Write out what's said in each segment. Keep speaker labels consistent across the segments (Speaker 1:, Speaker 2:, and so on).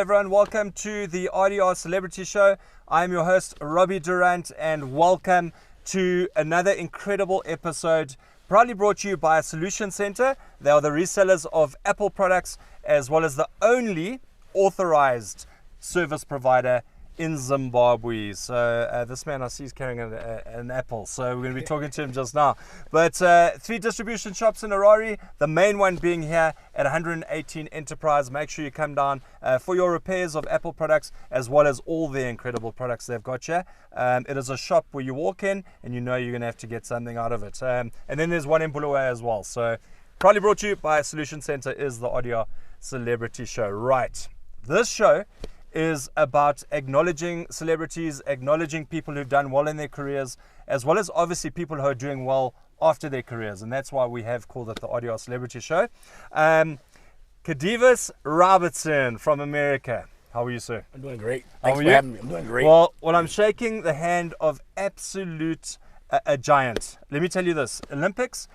Speaker 1: everyone. Welcome to the RDR Celebrity Show. I'm your host, Robbie Durant, and welcome to another incredible episode, proudly brought to you by Solution Center. They are the resellers of Apple products, as well as the only authorized service provider in Zimbabwe. So this man I see is carrying an apple, so we're going to be talking to him just now. But 3 distribution shops in Harare, the main one being here at 118 Enterprise. Make sure you come down for your repairs of Apple products, as well as all their incredible products they've got here. It is a shop where you walk in and you know you're going to have to get something out of it. And then there's one in Bulawayo as well. So proudly brought to you by Solution Center is the Audio Celebrity Show. Right, this show is about acknowledging celebrities, acknowledging people who've done well in their careers, as well as obviously people who are doing well after their careers. And that's why we have called it the Audio Celebrity Show. Khadevis Robinson from America. How are you, sir?
Speaker 2: I'm doing great. Thanks for having me. I'm doing great.
Speaker 1: Well, I'm shaking the hand of absolute a giant. Let me tell you this. Olympics,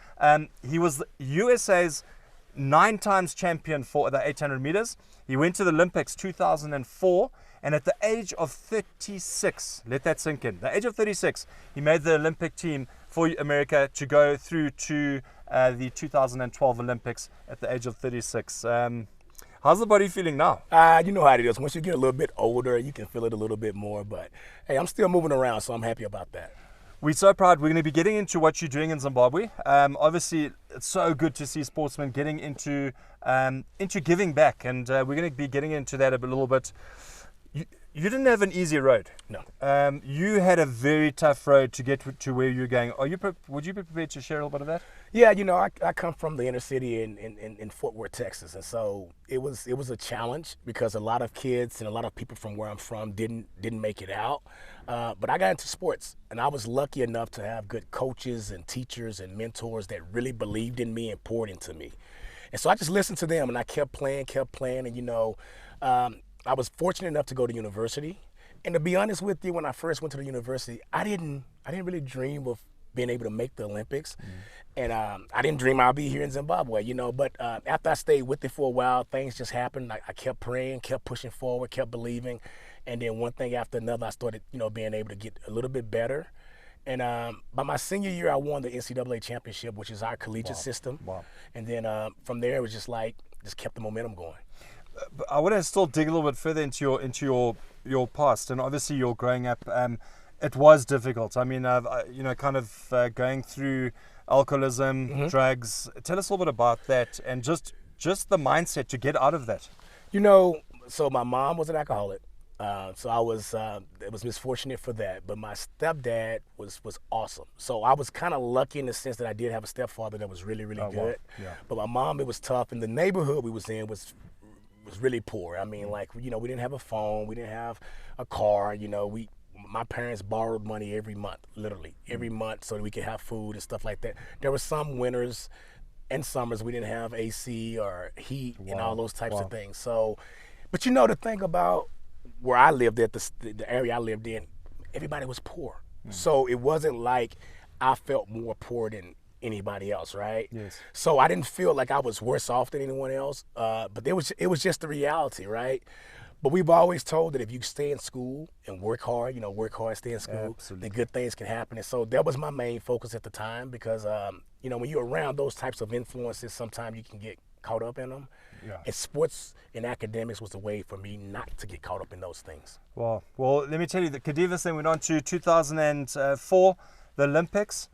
Speaker 1: he was the USA's 9 times champion for the 800 meters. He went to the Olympics 2004, and at the age of 36, let that sink in, the age of 36, he made the Olympic team for America to go through to the 2012 Olympics at the age of 36. How's the body feeling now?
Speaker 2: You know how it is. Once you get a little bit older, you can feel it a little bit more, but hey, I'm still moving around, so I'm happy about that.
Speaker 1: We're so proud. We're going to be getting into what you're doing in Zimbabwe. Obviously, it's so good to see sportsmen getting into giving back, and we're going to be getting into that a little bit. You didn't have an easy road.
Speaker 2: No.
Speaker 1: You had a very tough road to get to where you're going. Would you be prepared to share a little bit of that?
Speaker 2: Yeah, you know, I come from the inner city in Fort Worth, Texas, and so it was a challenge because a lot of kids and a lot of people from where I'm from didn't make it out. But I got into sports, and I was lucky enough to have good coaches and teachers and mentors that really believed in me and poured into me. And so I just listened to them, and I kept playing, and you know, I was fortunate enough to go to university. And to be honest with you, when I first went to the university, I didn't really dream of being able to make the Olympics. And I didn't dream I'd be here in Zimbabwe, you know, but after I stayed with it for a while, things just happened. I kept praying, kept pushing forward, kept believing. And then one thing after another, I started, you know, being able to get a little bit better. And by my senior year, I won the NCAA championship, which is our collegiate system.
Speaker 1: Wow.
Speaker 2: And then from there, it was just kept the momentum going.
Speaker 1: I want to still dig a little bit further into your past, and obviously your growing up. It was difficult. I mean, you know, kind of going through alcoholism, drugs. Tell us a little bit about that, and just the mindset to get out of that.
Speaker 2: You know, so my mom was an alcoholic. So I was misfortunate for that, but my stepdad was awesome. So I was kind of lucky in the sense that I did have a stepfather that was really good.
Speaker 1: Wow. Yeah.
Speaker 2: But my mom, it was tough, and the neighborhood we was in was really poor. I mean, like, you know, we didn't have a phone, we didn't have a car. You know, my parents borrowed money every month, literally every month, so that we could have food and stuff like that. There were some winters and summers we didn't have AC or heat and all those types of things. So, but you know, the thing about where I lived at, the area I lived in, everybody was poor. So it wasn't like I felt more poor than anybody else, right?
Speaker 1: Yes.
Speaker 2: So I didn't feel like I was worse off than anyone else, but it was just the reality, right? But we've always told that if you stay in school and work hard, you know, stay in school,
Speaker 1: Absolutely.
Speaker 2: then good things can happen. And so that was my main focus at the time because, you know, when you're around those types of influences, sometimes you can get caught up in them.
Speaker 1: Yeah.
Speaker 2: And sports and academics was a way for me not to get caught up in those things.
Speaker 1: Well, let me tell you that Khadevis then went on to 2004, the Olympics.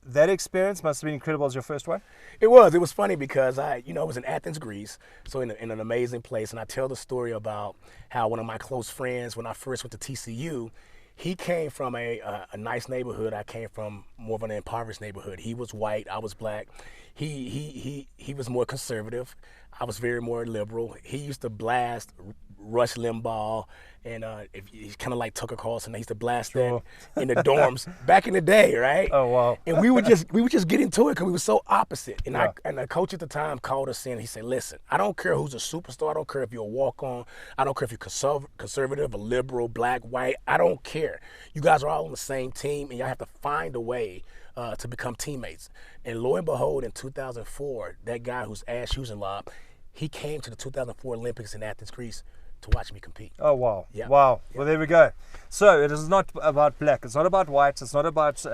Speaker 1: That experience must have been incredible as your first one.
Speaker 2: It was funny because I was in Athens, Greece, so in an amazing place. And I tell the story about how one of my close friends, when I first went to TCU, he came from a nice neighborhood. I came from more of an impoverished neighborhood. He was white, I was black. He was more conservative. I was very more liberal. He used to blast Rush Limbaugh, and he's kind of like Tucker Carlson. He used to blast that in the dorms back in the day, right?
Speaker 1: Oh wow!
Speaker 2: And we would just get into it because we were so opposite. And the coach at the time called us in. He said, "Listen, I don't care who's a superstar. I don't care if you're a walk-on. I don't care if you're conservative, a liberal, black, white. I don't care. You guys are all on the same team, and y'all have to find a way to become teammates." And lo and behold, in 2004, that guy who's Ash Husenlob, he came to the 2004 Olympics in Athens, Greece, to watch me compete.
Speaker 1: Oh, wow.
Speaker 2: Yeah.
Speaker 1: Wow.
Speaker 2: Yeah.
Speaker 1: Well, there we go. So it is not about black. It's not about white. It's not about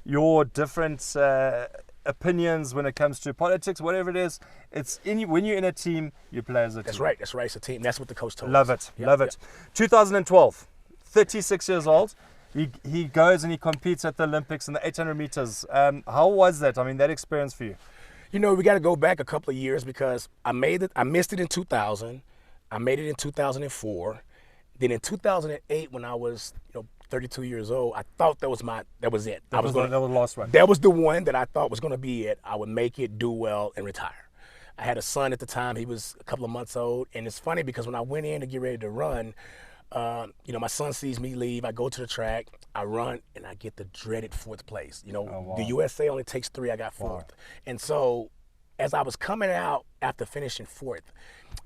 Speaker 1: your different opinions when it comes to politics, whatever it is. It's when you're in a team, you play as a team.
Speaker 2: That's right. That's right. It's a team. That's what the coach told
Speaker 1: Love
Speaker 2: us.
Speaker 1: it. Love it. 2012, 36 years old. He goes and he competes at the Olympics in the 800 meters. How was that? I mean, that experience for you?
Speaker 2: You know, we got to go back a couple of years because I missed it in 2000. I made it in 2004. Then in 2008, when I was 32 years old, I thought that was it.
Speaker 1: That was the last one.
Speaker 2: That was the one that I thought was going to be it. I would make it, do well, and retire. I had a son at the time. He was a couple of months old. And it's funny because when I went in to get ready to run, my son sees me leave. I go to the track, I run, and I get the dreaded 4th place.
Speaker 1: wow.
Speaker 2: The USA only takes 3. I got 4th.
Speaker 1: Wow.
Speaker 2: And so as I was coming out after finishing 4th,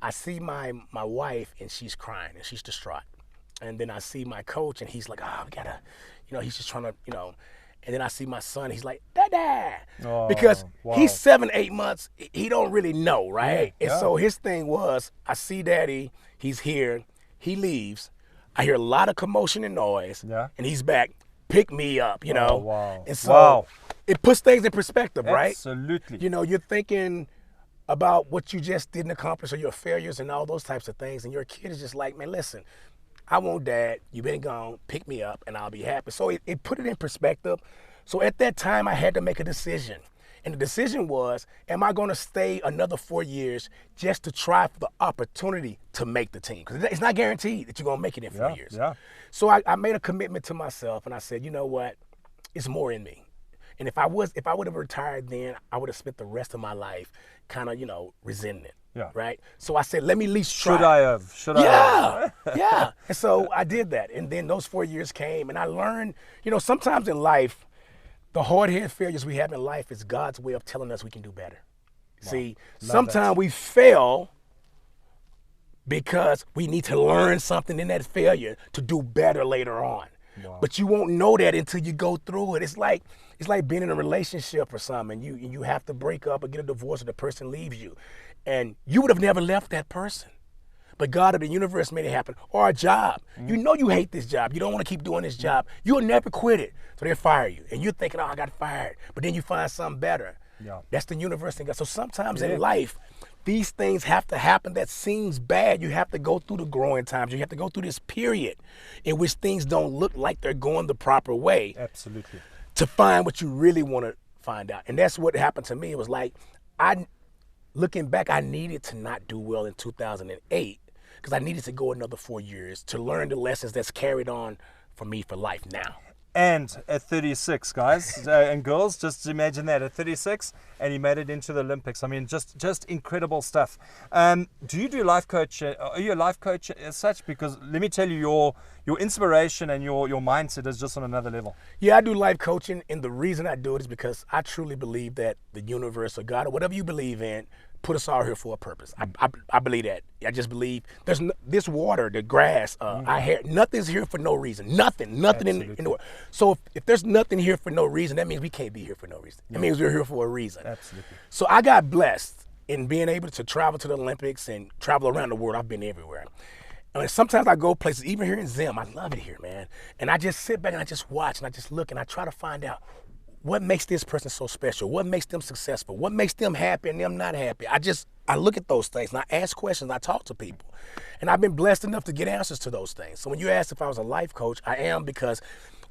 Speaker 2: I see my wife, and she's crying, and she's distraught. And then I see my coach, and he's like, oh, we got to, he's just trying to, And then I see my son, he's like, Dada. Because he's 7, 8 months, he don't really know, right?
Speaker 1: Yeah.
Speaker 2: And so his thing was, I see Daddy, he's here, he leaves. I hear a lot of commotion and noise, and he's back. Pick me up,
Speaker 1: Oh, wow.
Speaker 2: And so it puts things in perspective, right?
Speaker 1: Absolutely.
Speaker 2: You're thinking about what you just didn't accomplish or your failures and all those types of things, and your kid is just like, man, listen, I want Dad, you've been gone, pick me up, and I'll be happy. So it put it in perspective. So at that time, I had to make a decision. And the decision was, am I going to stay another 4 years just to try for the opportunity to make the team? Because it's not guaranteed that you're going to make it in 4 years.
Speaker 1: Yeah.
Speaker 2: So I made a commitment to myself, and I said, you know what? It's more in me. And if I would have retired then, I would have spent the rest of my life kind of, resenting it.
Speaker 1: Yeah.
Speaker 2: Right? So I said, let me at least try.
Speaker 1: Should I have?
Speaker 2: Yeah. And so I did that. And then those 4 years came, and I learned, sometimes in life, the hard-hit failures we have in life is God's way of telling us we can do better. Wow. See, sometimes we fail because we need to learn something in that failure to do better later on. Wow. But you won't know that until you go through it. It's like being in a relationship or something. You have to break up or get a divorce, or the person leaves you. And you would have never left that person. But God or the universe made it happen. Or a job. You hate this job. You don't want to keep doing this job. You'll never quit it. So they fire you. And you're thinking, oh, I got fired. But then you find something better.
Speaker 1: Yeah.
Speaker 2: That's the universe thing. So sometimes in life, these things have to happen that seems bad. You have to go through the growing times. You have to go through this period in which things don't look like they're going the proper way.
Speaker 1: Absolutely.
Speaker 2: To find what you really want to find out. And that's what happened to me. It was like, looking back, I needed to not do well in 2008 because I needed to go another 4 years to learn the lessons that's carried on for me for life now.
Speaker 1: And at 36, guys and girls, just imagine that at 36, and he made it into the Olympics. I mean, just incredible stuff. Do you do life coach? Are you a life coach as such? Because let me tell you, your inspiration and your mindset is just on another level.
Speaker 2: Yeah, I do life coaching, and the reason I do it is because I truly believe that the universe or God or whatever you believe in put us all here for a purpose. I believe that. I just believe there's this water, the grass, our hair, nothing's here for no reason. Nothing in the world. So if there's nothing here for no reason, that means we can't be here for no reason. That means we're here for a reason.
Speaker 1: Absolutely.
Speaker 2: So I got blessed in being able to travel to the Olympics and travel around the world. I've been everywhere. And sometimes I go places, even here in Zim, I love it here, man. And I just sit back and I just watch and I just look and I try to find out what makes this person so special? What makes them successful? What makes them happy and them not happy? I look at those things and I ask questions, I talk to people. And I've been blessed enough to get answers to those things. So when you ask if I was a life coach, I am, because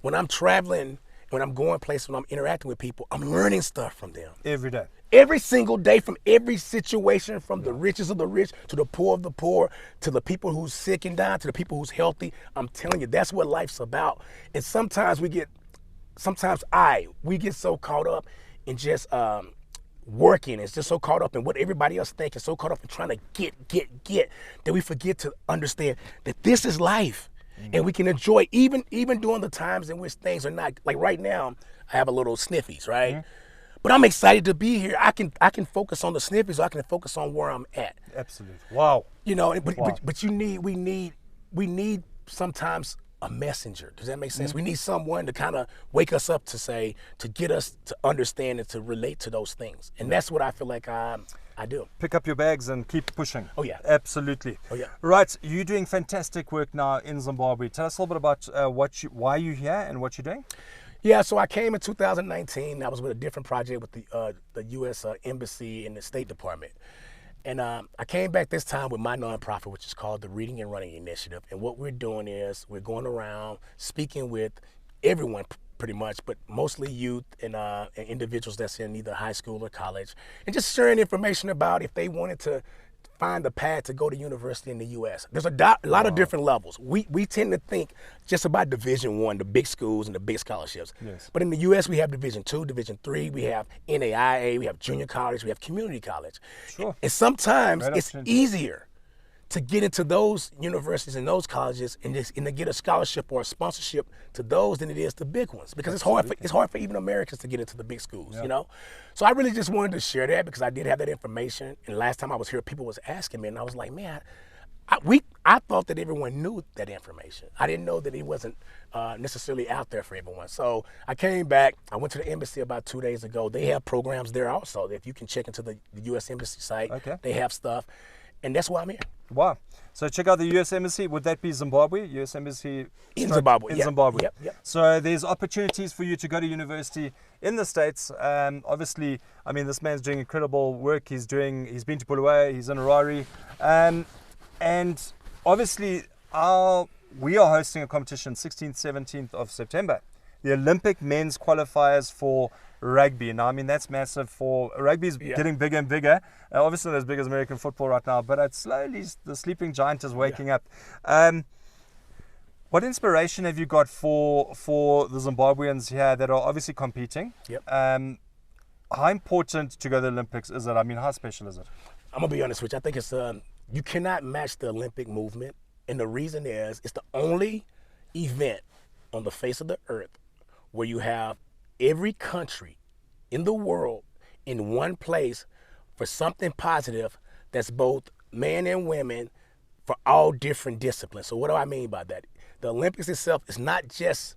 Speaker 2: when I'm traveling, when I'm going places, when I'm interacting with people, I'm learning stuff from them.
Speaker 1: Every day.
Speaker 2: Every single day, from every situation, from the richest of the rich to the poor of the poor, to the people who's sick and dying, to the people who's healthy. I'm telling you, that's what life's about. And sometimes we get so caught up in just working. It's just so caught up in what everybody else thinks, and so caught up in trying to get, that we forget to understand that this is life. And we can enjoy even during the times in which things are not, like right now, I have a little sniffies, right? But I'm excited to be here. I can focus on the sniffies, or I can focus on where I'm at.
Speaker 1: Absolutely. Wow.
Speaker 2: But we need sometimes a messenger. Does that make sense? We need someone to kind of wake us up to get us to understand and to relate to those things. And that's what I feel like I do.
Speaker 1: Pick up your bags and keep pushing.
Speaker 2: Oh, yeah.
Speaker 1: Absolutely.
Speaker 2: Oh, yeah.
Speaker 1: Right, you're doing fantastic work now in Zimbabwe. Tell us a little bit about why you're here and what you're doing.
Speaker 2: Yeah, so I came in 2019. I was with a different project with the U.S. Embassy and the State Department. And I came back this time with my nonprofit, which is called the Reading and Running Initiative. And what we're doing is we're going around speaking with everyone pretty much, but mostly youth and individuals that's in either high school or college, and just sharing information about if they wanted to find a path to go to university in the U.S. There's a lot of different levels. We tend to think just about Division I, the big schools and the big scholarships.
Speaker 1: Yes.
Speaker 2: But in the U.S., we have Division II, Division III, we have NAIA, we have junior college, we have community college.
Speaker 1: Sure.
Speaker 2: And sometimes
Speaker 1: Right,
Speaker 2: it's easier to get into those universities and those colleges and to get a scholarship or a sponsorship to those than it is the big ones, because it's hard for even Americans to get into the big schools, you know. So I really just wanted to share that because I did have that information, and last time I was here, people was asking me, and I was like, man, I thought that everyone knew that information. I didn't know that it wasn't necessarily out there for everyone. So I came back. I went to the embassy about 2 days ago. They have programs there also. If you can check into the U.S. Embassy site, they have stuff, and that's why I'm here.
Speaker 1: Wow. So check out the U.S. Embassy. Would that be Zimbabwe? U.S. Embassy
Speaker 2: in Zimbabwe.
Speaker 1: In Zimbabwe.
Speaker 2: Yep.
Speaker 1: So there's opportunities for you to go to university in the States. Obviously, I mean, this man's doing incredible work. He's been to Bulawayo. He's in Harare. And obviously, we are hosting a competition 16th, 17th of September. The Olympic men's qualifiers for rugby. Now, I mean, that's massive for rugby's getting bigger and bigger. Obviously, not as big as American football right now, but it's slowly, the sleeping giant is waking up. What inspiration have you got for the Zimbabweans here that are obviously competing? How important to go to the Olympics is it? I mean, how special is it?
Speaker 2: I'm going to be honest with you. I think it's you cannot match the Olympic movement. And the reason is it's the only event on the face of the earth where you have every country in the world in one place for something positive that's both men and women for all different disciplines. So what do I mean by that? The Olympics itself is not just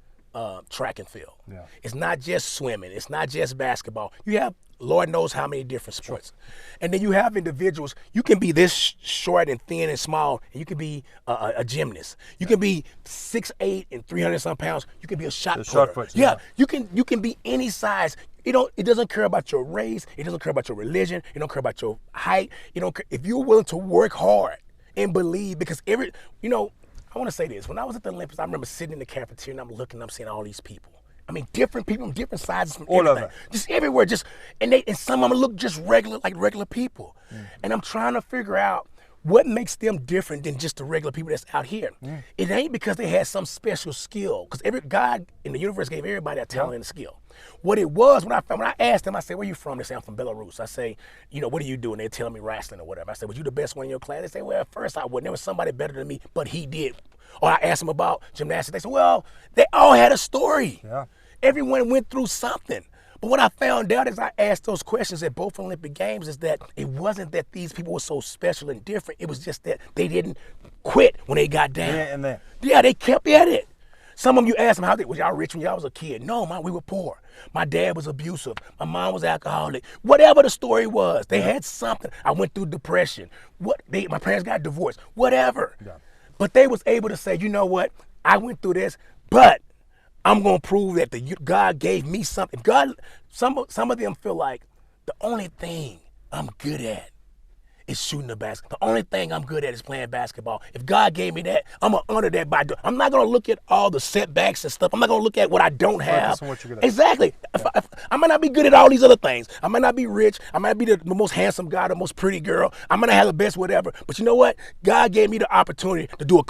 Speaker 2: track and field. It's not just swimming. It's not just basketball. You have Lord knows how many different sports. And then you have individuals, you can be this short and thin and small, and you can be a gymnast. You can be 6'8" and 300-some pounds. You can be a shot putter. You can be any size. It doesn't care about your race. It doesn't care about your religion. It don't care about your height. If you're willing to work hard and believe, because I want to say this. When I was at the Olympics, I remember sitting in the cafeteria and I'm looking, I'm seeing all these people. I mean, different people from different sizes, from all over, just everywhere. And some of them look just regular people. And I'm trying to figure out what makes them different than just the regular people that's out here. It ain't because they had some special skill, because God in the universe gave everybody a talent and a skill. What it was, when I asked them, I said, where you from? They say, I'm from Belarus. I say, what do you do? And they're telling me wrestling or whatever. I said, was you the best one in your class? They say, well, at first I wasn't. There was somebody better than me, but he did. Or I asked them about gymnastics. They said, well, they all had a story. Everyone went through something. But what I found out as I asked those questions at both Olympic Games is that it wasn't that these people were so special and different. It was just that they didn't quit when they got down. Yeah, they kept at it. Some of them, you ask them, was y'all rich when y'all was a kid? No, we were poor. My dad was abusive. My mom was alcoholic. Whatever the story was, they had something. I went through depression. My parents got divorced. Whatever. But they was able to say, you know what? I went through this, but I'm going to prove that God gave me something. Some of them feel like the only thing I'm good at is shooting the basketball. The only thing I'm good at is playing basketball. If God gave me that, I'm going to honor that by doing. I'm not going to look at all the setbacks and stuff. I'm not going to look at what I don't have. Exactly. I might not be good at all these other things. I might not be rich. I might be the most handsome guy, the most pretty girl. I might not have the best whatever. But you know what? God gave me the opportunity to do a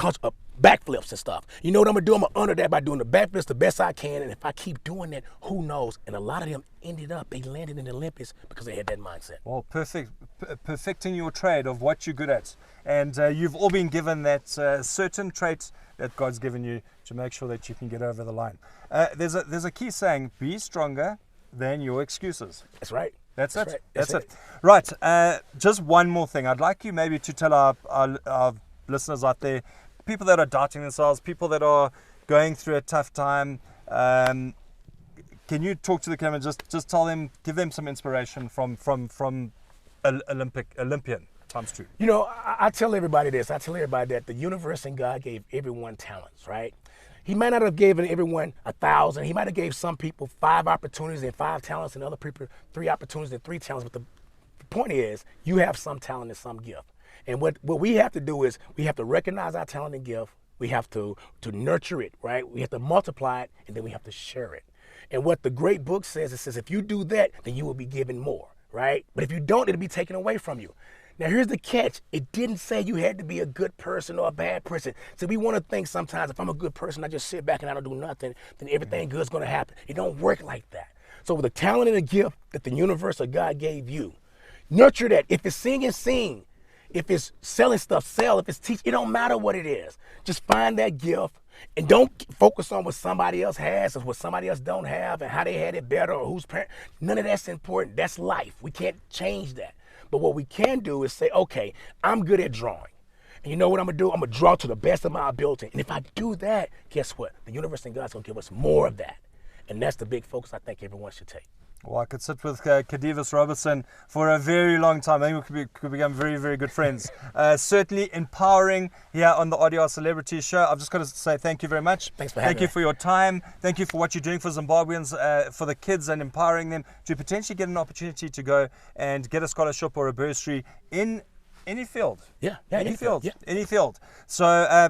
Speaker 2: backflips and stuff. You know what I'm gonna do? I'm gonna honor that by doing the backflips the best I can. And if I keep doing that, who knows? And a lot of them they landed in the Olympics because they had that mindset.
Speaker 1: Well, perfecting your trade of what you're good at. And you've all been given that certain trait that God's given you to make sure that you can get over the line. There's a key saying, be stronger than your excuses.
Speaker 2: That's right.
Speaker 1: That's it. Right. Just one more thing. I'd like you maybe to tell our listeners out there, people that are doubting themselves, people that are going through a tough time. Can you talk to the camera? Just tell them, give them some inspiration from Olympian times 2.
Speaker 2: You know, I tell everybody this. I tell everybody that the universe and God gave everyone talents, right? He might not have given everyone 1,000. He might have gave some people 5 opportunities and 5 talents, and other people 3 opportunities and 3 talents. But the point is, you have some talent and some gift. And what we have to do is we have to recognize our talent and gift. We have to nurture it, right? We have to multiply it, and then we have to share it. And what the great book says, it says if you do that, then you will be given more, right? But if you don't, it'll be taken away from you. Now, here's the catch. It didn't say you had to be a good person or a bad person. So we want to think sometimes if I'm a good person, I just sit back and I don't do nothing, then everything good's going to happen. It don't work like that. So with the talent and the gift that the universe or God gave you, nurture that. If it's singing, sing. If it's selling stuff, sell. If it's teach, it don't matter what it is. Just find that gift and don't focus on what somebody else has or what somebody else don't have and how they had it better or whose parent. None of that's important. That's life. We can't change that. But what we can do is say, okay, I'm good at drawing. And you know what I'm going to do? I'm going to draw to the best of my ability. And if I do that, guess what? The universe and God's going to give us more of that. And that's the big focus I think everyone should take.
Speaker 1: Well, I could sit with Khadevis Robinson for a very long time. I think we could become very, very good friends. Certainly empowering here on the RDR Celebrity Show. I've just got to say thank you very much.
Speaker 2: Thanks for having me.
Speaker 1: Thank you for your time. Thank you for what you're doing for Zimbabweans, for the kids, and empowering them to potentially get an opportunity to go and get a scholarship or a bursary in any field. Any field. So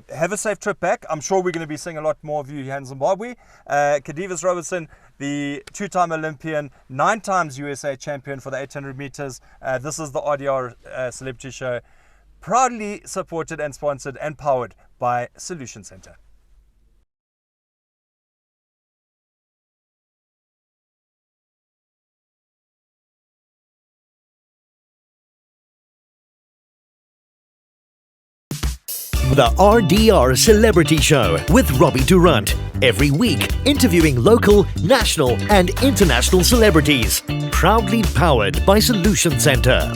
Speaker 1: have a safe trip back. I'm sure we're going to be seeing a lot more of you here in Zimbabwe. Khadevis Robinson, the 2-time Olympian, 9 times USA champion for the 800 meters. This is the RDR Celebrity Show, proudly supported and sponsored and powered by Solution Center.
Speaker 3: The RDR Celebrity Show with Robbie Durant. Every week, interviewing local, national, and international celebrities. Proudly powered by Solution Center.